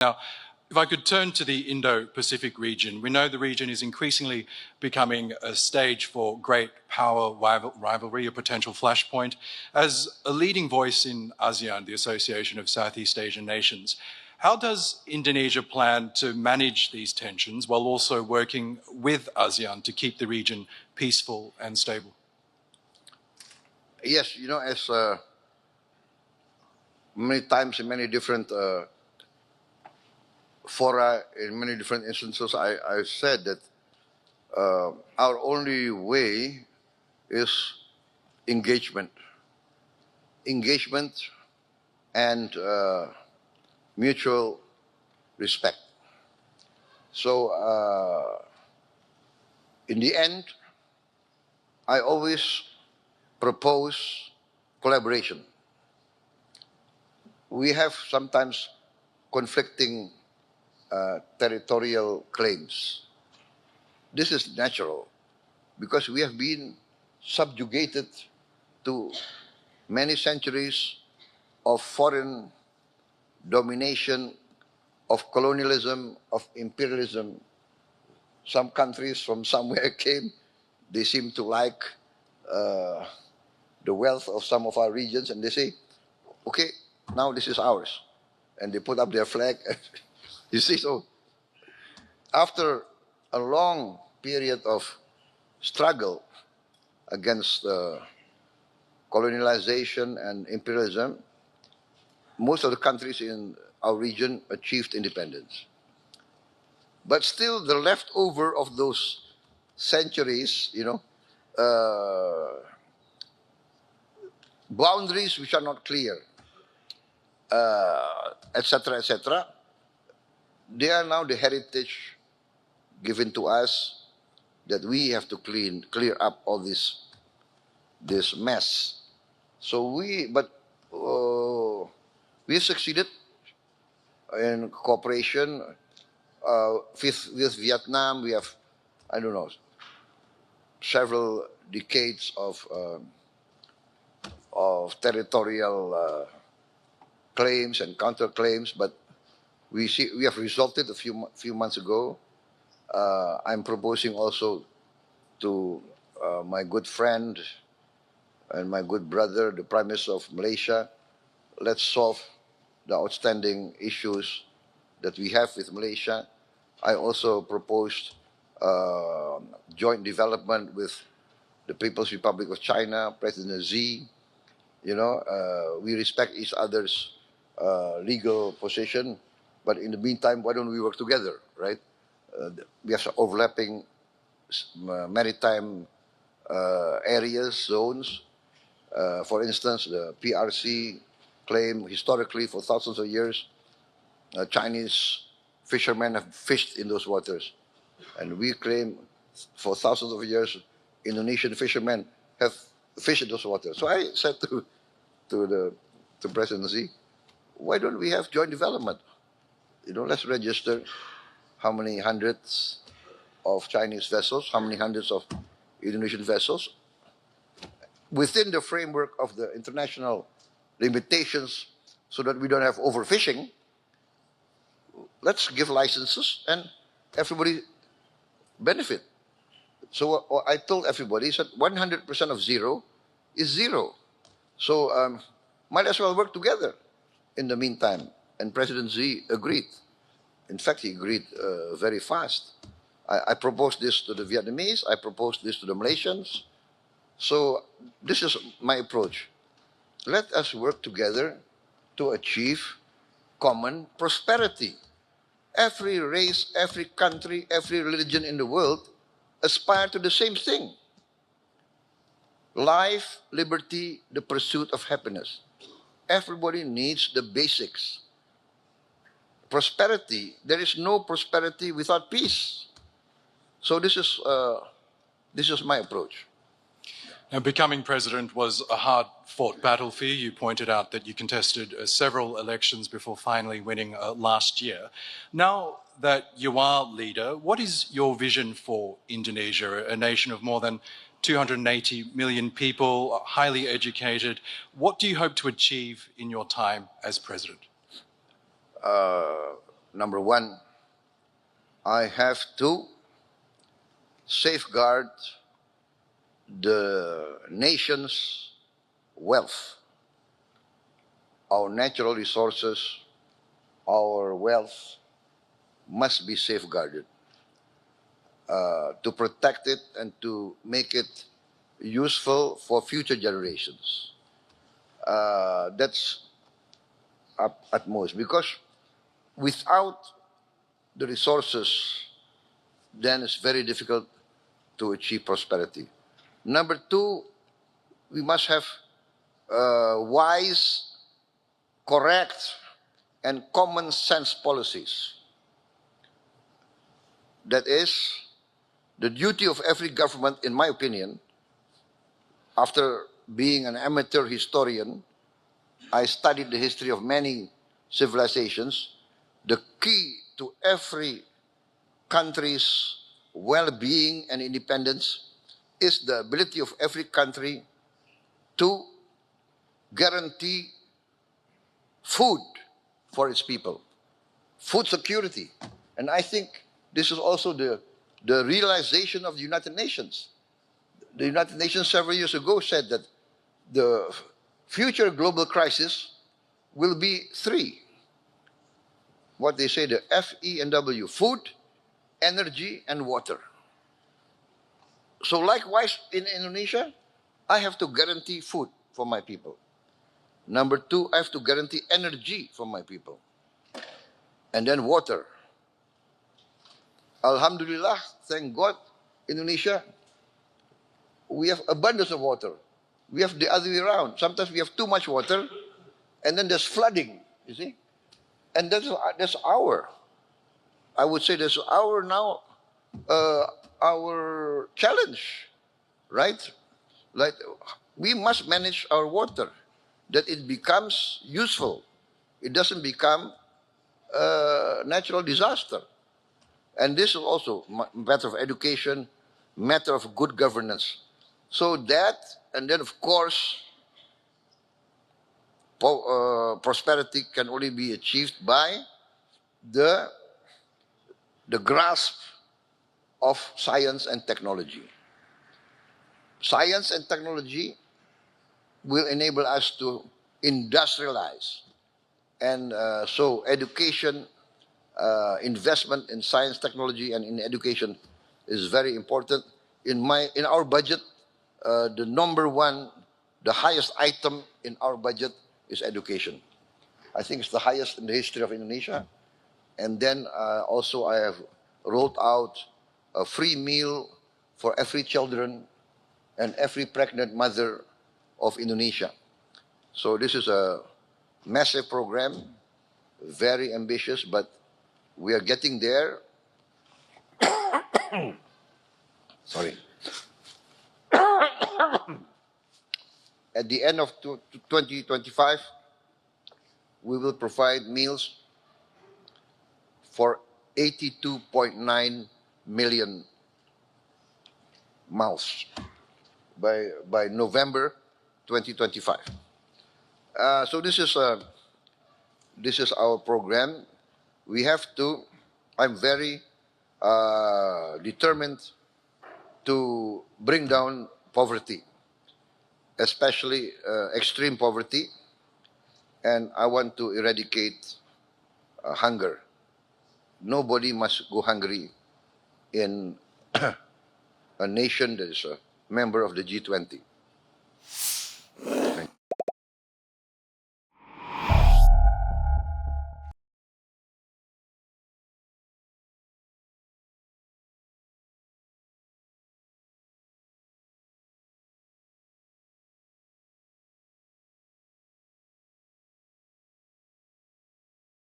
Now, if I could turn to the Indo-Pacific region, we know the region is increasingly becoming a stage for great power rivalry, a potential flashpoint. As a leading voice in ASEAN, the Association of Southeast Asian Nations, how does Indonesia plan to manage these tensions while also working with ASEAN to keep the region peaceful and stable? Yes, you know, as many times in many different fora, in many different instances, I said that our only way is engagement. Engagement and mutual respect. So, in the end, I always propose collaboration. We have sometimes conflicting territorial claims. This is natural because we have been subjugated to many centuries of foreign domination, of colonialism, of imperialism. Some countries from somewhere came, they seem to like the wealth of some of our regions, and they say, okay, now this is ours. And they put up their flag. You see, so after a long period of struggle against colonialization and imperialism, most of the countries in our region achieved independence. But still, the leftover of those centuries, you know, boundaries which are not clear, etc., they are now the heritage given to us that we have to clear up all this mess. So we succeeded in cooperation with Vietnam. We have, I don't know, several decades of territorial claims and counterclaims, but we have resulted a few months ago. I'm proposing also to my good friend and my good brother, the Prime Minister of Malaysia, let's solve the outstanding issues that we have with Malaysia. I also proposed joint development with the People's Republic of China, President Xi. You know, we respect each other's legal position, but in the meantime, why don't we work together, right? We have overlapping maritime areas, zones. For instance, the PRC claim historically for thousands of years, Chinese fishermen have fished in those waters. And we claim for thousands of years, Indonesian fishermen have fished in those waters. So I said to President Xi, why don't we have joint development? You know, let's register how many hundreds of Chinese vessels, how many hundreds of Indonesian vessels, within the framework of the international limitations so that we don't have overfishing. Let's give licenses and everybody benefit. So I told everybody that 100% of zero is zero. So might as well work together in the meantime. And President Xi agreed. In fact, he agreed very fast. I proposed this to the Vietnamese. I proposed this to the Malaysians. So this is my approach. Let us work together to achieve common prosperity. Every race, every country, every religion in the world aspire to the same thing. Life, liberty, the pursuit of happiness. Everybody needs the basics. Prosperity, there is no prosperity without peace. So this is my approach. Now, becoming president was a hard-fought battle for you. You pointed out that you contested several elections before finally winning last year. Now that you are leader, what is your vision for Indonesia, a nation of more than 280 million people, highly educated? What do you hope to achieve in your time as president? number one, I have to safeguard the nation's wealth, our natural resources, our wealth must be safeguarded. To protect it and to make it useful for future generations. That's at most, because without the resources, then it's very difficult to achieve prosperity. Number two, we must have wise, correct, and common sense policies. That is the duty of every government, in my opinion. After being an amateur historian, I studied the history of many civilizations. The key to every country's well-being and independence is the ability of every country to guarantee food for its people, food security. And I think this is also the realization of the United Nations. The United Nations several years ago said that the future global crisis will be three. What they say, the FENW, food, energy, and water. So likewise, in Indonesia, I have to guarantee food for my people. Number two, I have to guarantee energy for my people. And then water. Alhamdulillah, thank God, Indonesia, we have abundance of water. We have the other way around. Sometimes we have too much water, and then there's flooding, you see? And that's I would say that's our challenge, right? Like, we must manage our water, that it becomes useful. It doesn't become a natural disaster. And this is also a matter of education, matter of good governance. So that, and then of course, prosperity can only be achieved by the grasp of science and technology. Science and technology will enable us to industrialize. And so education, investment in science, technology, and in education is very important. In our budget, the number one, the highest item in our budget is education. I think it's the highest in the history of Indonesia. And then also I have rolled out a free meal for every children and every pregnant mother of Indonesia. So this is a massive program, very ambitious, but we are getting there. Sorry. At the end of 2025, we will provide meals for 82.9 million mouths by November 2025. So this is our program. We have to. I'm very determined to bring down poverty, especially extreme poverty, and I want to eradicate hunger. Nobody must go hungry in a nation that is a member of the G20.